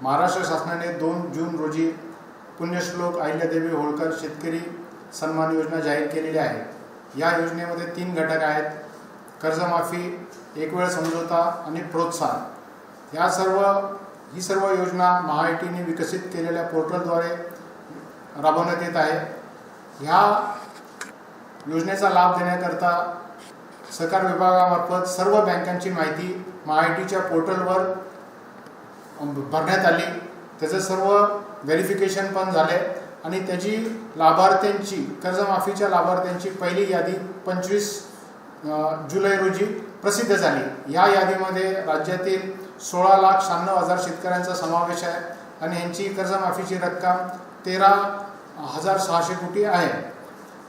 महाराष्ट्र शासनाने 2 जून रोजी पुण्यश्लोक अहिल्यादेवी होळकर शेतकरी सन्मान योजना जाहीर केलेली आहे। या योजनेमध्ये 3 घटक आहेत: कर्जमाफी, एक वेळ समझोता आणि प्रोत्साहन। ही सर्व योजना महाआयटीने विकसित केलेल्या पोर्टलद्वारे राबवण्यात येत आहे। ह्या योजनेचा लाभ देण्याकरता सहकार विभागामार्फत सर्व बँकांची माहिती महाआयटीच्या पोर्टलवर भरण्यात आली। त्याचे सर्व व्हेरिफिकेशन पण झाले आणि त्याची लाभार्थ्यांची कर्जमाफीच्या लाभार्थ्यांची पहिली यादी 25 जुलै रोजी प्रसिद्ध झाली। या यादीमध्ये राज्यातील 16,96,000 शेतकऱ्यांचा समावेश आहे आणि यांची कर्जमाफीची रक्कम 13,600 कोटी आहे।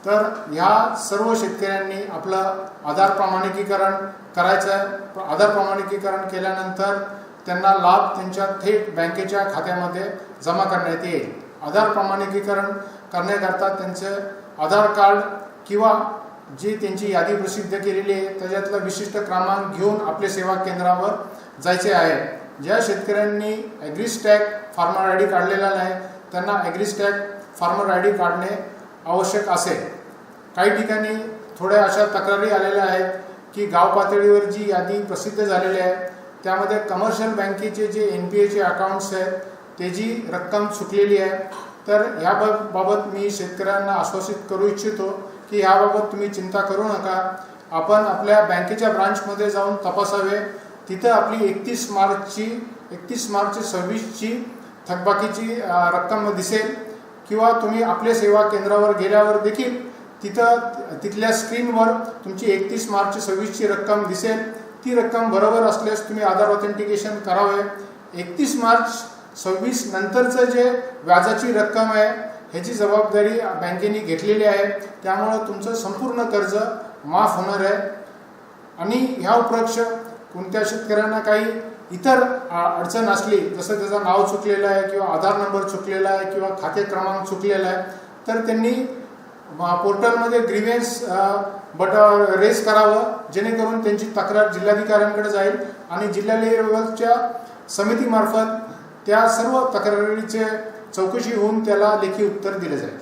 तर ह्या सर्व शेतकऱ्यांनी आपलं आधार प्रमाणिकीकरण करायचं आहे। आधार प्रमाणिकीकरण केल्यानंतर त्यांना लाभ त्यांच्या थेट बँकेच्या खात्यामध्ये जमा करण्यात येईल। आधार प्रमाणिकीकरण करण्याकरता त्यांचे आधार कार्ड किंवा जी त्यांची यादी प्रसिद्ध केलेली आहे त्याच्यातला विशिष्ट क्रमांक घेऊन आपले सेवा केंद्रावर जायचे आहे। ज्या शेतकऱ्यांनी ॲग्रीस्टॅग फार्मर आय डी काढलेला नाही त्यांना ॲग्रीस्टॅग फार्मर आय डी काढणे आवश्यक असेल। काही ठिकाणी थोड्या अशा तक्रारी आलेल्या आहेत की गाव पातळीवर जी यादी प्रसिद्ध झालेली आहे त्यामध्ये कमर्शियल बँकेचे जे NPAचे अकाउंट्स आहेत त्याची रक्कम चुकलेली आहे। तर याबाबत मी शेतकऱ्यांना आश्वासित करू इच्छितो की याबाबत तुम्ही चिंता करू नका। आपण आपल्या बँकेच्या ब्रांचमध्ये जाऊन तपासावे। तिथं आपली 31 मार्च 26ची थकबाकीची रक्कम दिसेल किंवा तुम्ही आपल्या सेवा केंद्रावर गेल्यावर देखील तिथल्या स्क्रीनवर तुमची 31 मार्च 26ची रक्कम दिसेल। ती रक्कम बरोबर असल्यास तुम्ही आधार ऑथेंटिकेशन करावे। 31 मार्च 26 नंतरचं जे व्याजाची रक्कम आहे ह्याची जबाबदारी बँकेने घेतलेली आहे, त्यामुळे तुमचं संपूर्ण कर्ज माफ होणार आहे। आणि ह्या उपरक्ष कोणत्या शेतकऱ्यांना काही इतर अडचण असली, जसं त्याचं नाव चुकलेलं आहे किंवा आधार नंबर चुकलेला आहे किंवा खाते क्रमांक चुकलेला आहे, तर त्यांनी पोर्टलमध्ये ग्रीव्हन्स रेज करावं, जेणेकरून त्यांची तक्रार जिल्हाधिकाऱ्यांकडे जाईल आणि जिल्हा लेवलच्या समितीमार्फत त्या सर्व तक्रारीचे चौकशी होऊन त्याला लेखी उत्तर दिले जाईल।